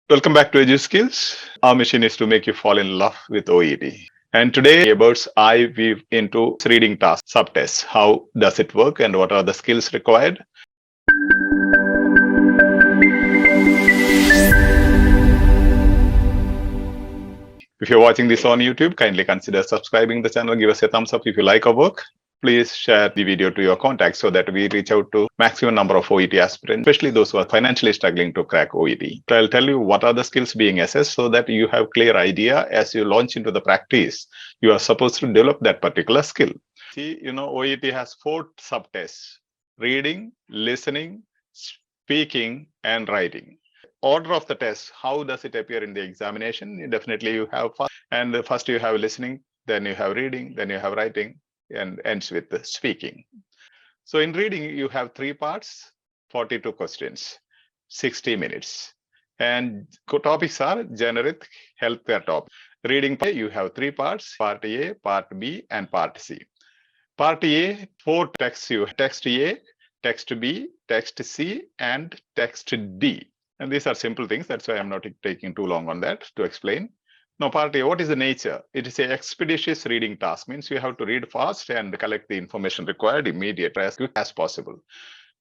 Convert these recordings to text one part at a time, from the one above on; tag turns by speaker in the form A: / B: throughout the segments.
A: Welcome back to Edu Skills. Our mission is to make you fall in love with OET. And today, a bird's eye view into reading task subtests. How does it work and what are the skills required? If you're watching this on YouTube, kindly consider subscribing the channel. Give us a thumbs up if you like our work. Please share the video to your contacts so that we reach out to maximum number of OET aspirants, especially those who are financially struggling to crack OET. I'll tell you what are the skills being assessed so that you have clear idea as you launch into the practice. You are supposed to develop that particular skill. See, OET has 4 subtests: reading, listening, speaking, and writing. Order of the test, how does it appear in the examination? Definitely you have first you have listening, then you have reading, then you have writing, and ends with the speaking. So in reading, you have 3 parts, 42 questions, 60 minutes. And topics are generic healthcare topics. Reading, you have 3 parts, part A, part B, and part C. Part A, 4 texts you have: text A, text B, text C, and text D. And these are simple things. That's why I'm not taking too long on that to explain. Now, part A, what is the nature? It is an expeditious reading task. Means you have to read fast and collect the information required immediately, as quick as possible.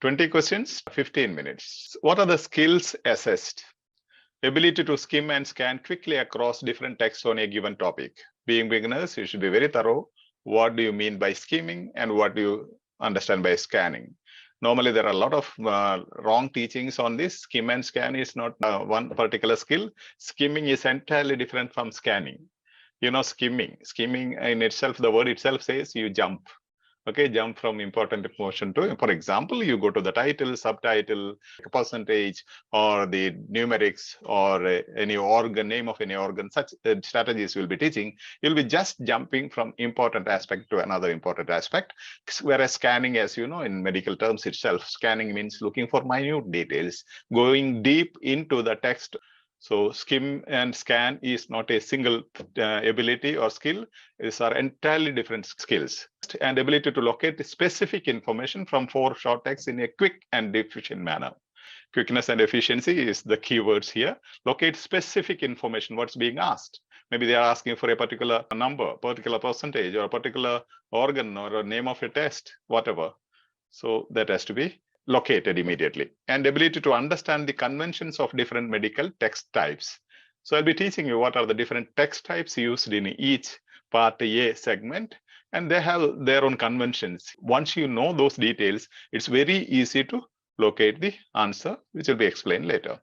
A: 20 questions, 15 minutes. What are the skills assessed? Ability to skim and scan quickly across different texts on a given topic. Being beginners, you should be very thorough. What do you mean by skimming and what do you understand by scanning? Normally, there are a lot of wrong teachings on this. Skim and scan is not one particular skill. Skimming is entirely different from scanning. Skimming in itself, the word itself says you jump. Okay, jump from important information to, for example, you go to the title, subtitle, percentage, or the numerics, or any organ, name of any organ. Such strategies we'll be teaching. You'll be just jumping from important aspect to another important aspect. Whereas scanning, as you know, in medical terms itself, scanning means looking for minute details, going deep into the text. So skim and scan is not a single ability or skill. These are entirely different skills. And ability to locate specific information from 4 short texts in a quick and efficient manner. Quickness and efficiency is the keywords here. Locate specific information, what's being asked. Maybe they are asking for a particular number, particular percentage, or a particular organ, or a name of a test, whatever. So that has to be located immediately. And ability to understand the conventions of different medical text types. So I'll be teaching you what are the different text types used in each part A segment, and they have their own conventions. Once you know those details, it's very easy to locate the answer, which will be explained later.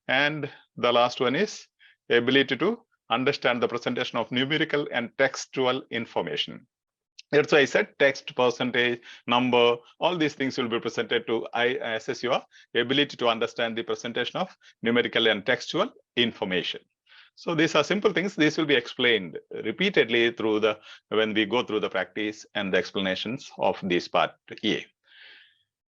A: And the last one is ability to understand the presentation of numerical and textual information. That's why I said text, percentage, number, all these things will be presented to assess your ability to understand the presentation of numerical and textual information. So these are simple things. These will be explained repeatedly when we go through the practice and the explanations of this part A.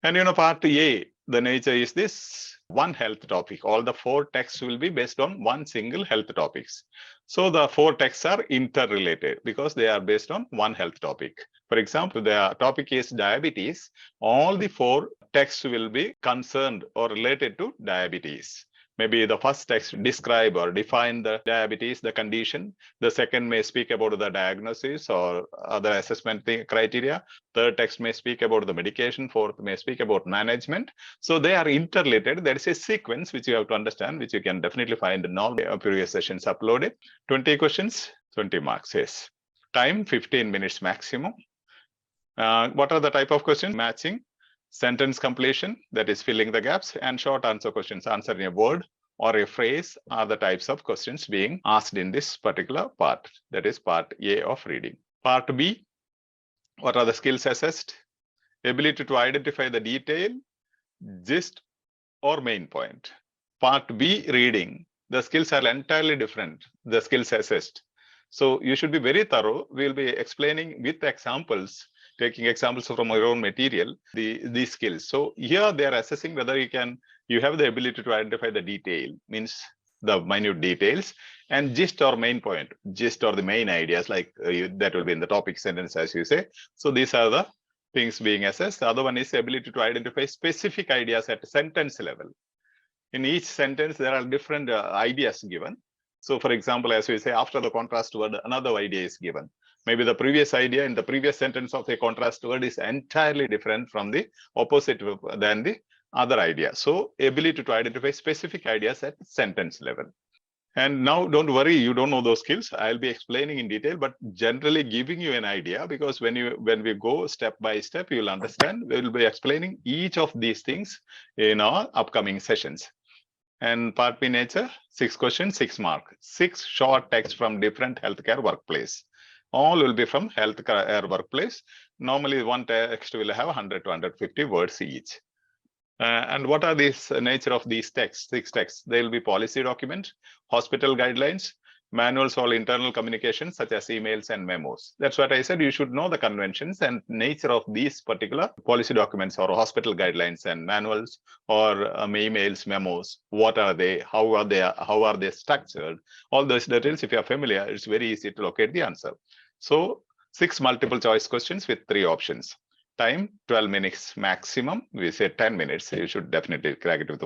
A: And part A, the nature is this: one health topic. All the 4 texts will be based on one single health topics. So the 4 texts are interrelated because they are based on one health topic. For example, the topic is diabetes. All the 4 texts will be concerned or related to diabetes. Maybe the first text describe or define the diabetes, the condition. The second may speak about the diagnosis or other assessment criteria. Third text may speak about the medication. Fourth may speak about management. So they are interrelated. There is a sequence which you have to understand, which you can definitely find in all the previous sessions uploaded. 20 questions, 20 marks. Yes. Time 15 minutes maximum. What are the type of questions? Matching, sentence completion, that is filling the gaps, and short answer questions, answer in a word or a phrase are the types of questions being asked in this particular part. That is part A of reading. Part B, what are the skills assessed? Ability to identify the detail, gist, or main point. Part B, reading, the skills are entirely different, the skills assessed. So you should be very thorough. We'll be explaining with examples, taking examples from our own material, these skills. So here they are assessing whether you have the ability to identify the detail, means the minute details, and gist or main point, gist or the main ideas, like that will be in the topic sentence, as you say. So these are the things being assessed. The other one is the ability to identify specific ideas at sentence level. In each sentence, there are different ideas given. So for example, as we say, after the contrast word, another idea is given. Maybe the previous idea in the previous sentence of a contrast word is entirely different from the opposite than the other idea. So ability to identify specific ideas at sentence level. And now don't worry, you don't know those skills. I'll be explaining in detail, but generally giving you an idea, because when we go step by step, you'll understand. We'll be explaining each of these things in our upcoming sessions. And part B nature, 6 questions, 6 mark, 6 short texts from different healthcare workplace. All will be from healthcare workplace. Normally one text will have 100 to 150 words each. And what are these nature of these texts, 6 texts? They will be policy document, hospital guidelines, manuals or internal communications such as emails and memos. That's what I said. You should know the conventions and nature of these particular policy documents or hospital guidelines and manuals or emails, memos. What are they? How are they structured? All those details, if you are familiar, it's very easy to locate the answer. So 6 multiple choice questions with 3 options. Time 12 minutes maximum. We say 10 minutes. You should definitely crack it with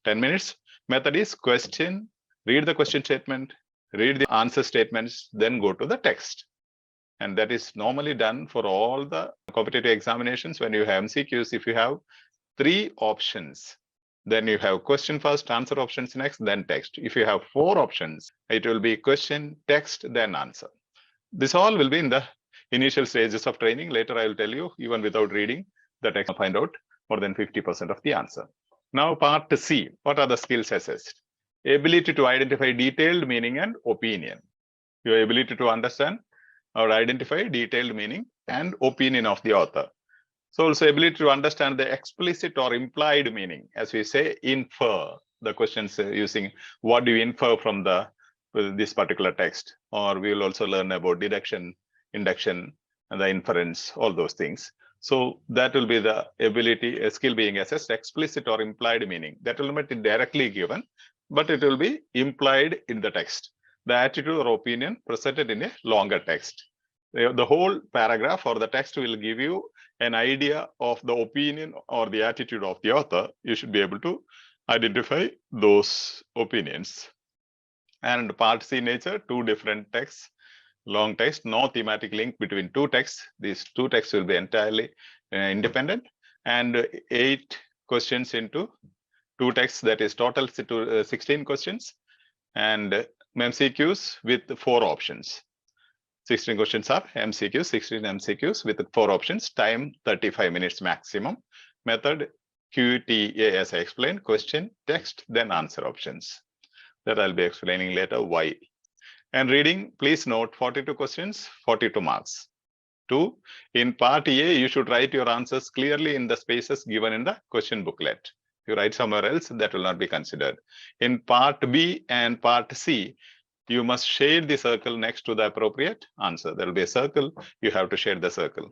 A: 10 minutes. Method is question, read the question statement, read the answer statements, then go to the text. And that is normally done for all the competitive examinations. When you have MCQs, if you have 3 options, then you have question first, answer options next, then text. If you have 4 options, it will be question, text, then answer. This all will be in the initial stages of training. Later, I will tell you, even without reading the text, find out more than 50% of the answer. Now, part C, what are the skills assessed? Ability to identify detailed meaning and opinion. Your ability to understand or identify detailed meaning and opinion of the author. So also ability to understand the explicit or implied meaning. As we say, infer. The questions using what do you infer from this particular text? Or we will also learn about deduction, induction, and the inference, all those things. So that will be the ability, a skill being assessed, explicit or implied meaning. That will not be directly given, but it will be implied in the text. The attitude or opinion presented in a longer text. The whole paragraph or the text will give you an idea of the opinion or the attitude of the author. You should be able to identify those opinions. And part C nature, 2 different texts. Long text, no thematic link between 2 texts. These 2 texts will be entirely independent, and 8 questions into 2 texts. That is total 16 questions, and MCQs with 4 options. 16 questions are MCQs, 16 MCQs with 4 options. Time 35 minutes maximum. Method QTA, as I explained, question, text, then answer options. That I'll be explaining later why. And reading, please note 42 questions, 42 marks. 2, in part A, you should write your answers clearly in the spaces given in the question booklet. If you write somewhere else, that will not be considered. In part B and part C, you must shade the circle next to the appropriate answer. There will be a circle, you have to shade the circle.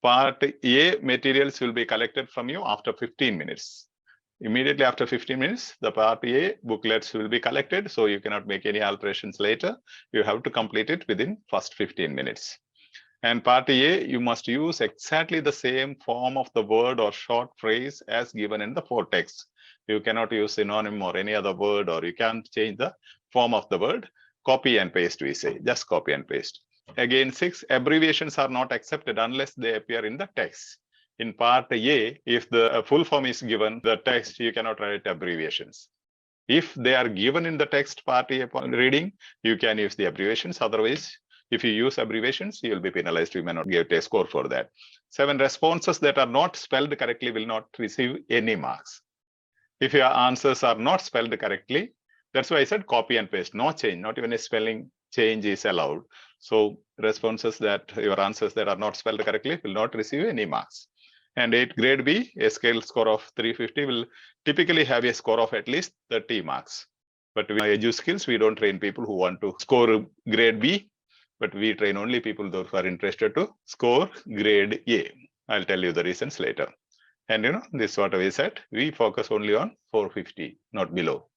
A: Part A materials will be collected from you after 15 minutes. Immediately after 15 minutes, the part A booklets will be collected, so you cannot make any alterations later. You have to complete it within first 15 minutes. And part A, you must use exactly the same form of the word or short phrase as given in the 4 texts. You cannot use synonym or any other word, or you can't change the form of the word. Copy and paste, we say, just copy and paste. Again, 6, abbreviations are not accepted unless they appear in the text. In part A, if the full form is given, the text, you cannot write abbreviations. If they are given in the text part A reading, you can use the abbreviations. Otherwise, if you use abbreviations, you will be penalized. You may not get a score for that. 7, responses that are not spelled correctly will not receive any marks. If your answers are not spelled correctly, that's why I said copy and paste, no change, not even a spelling change is allowed. So responses that your answers that are not spelled correctly will not receive any marks. And 8, grade B, a scale score of 350 will typically have a score of at least 30 marks. But with EduSkills, we don't train people who want to score grade B, but we train only people those who are interested to score grade A. I'll tell you the reasons later. And this is what we said, we focus only on 450, not below.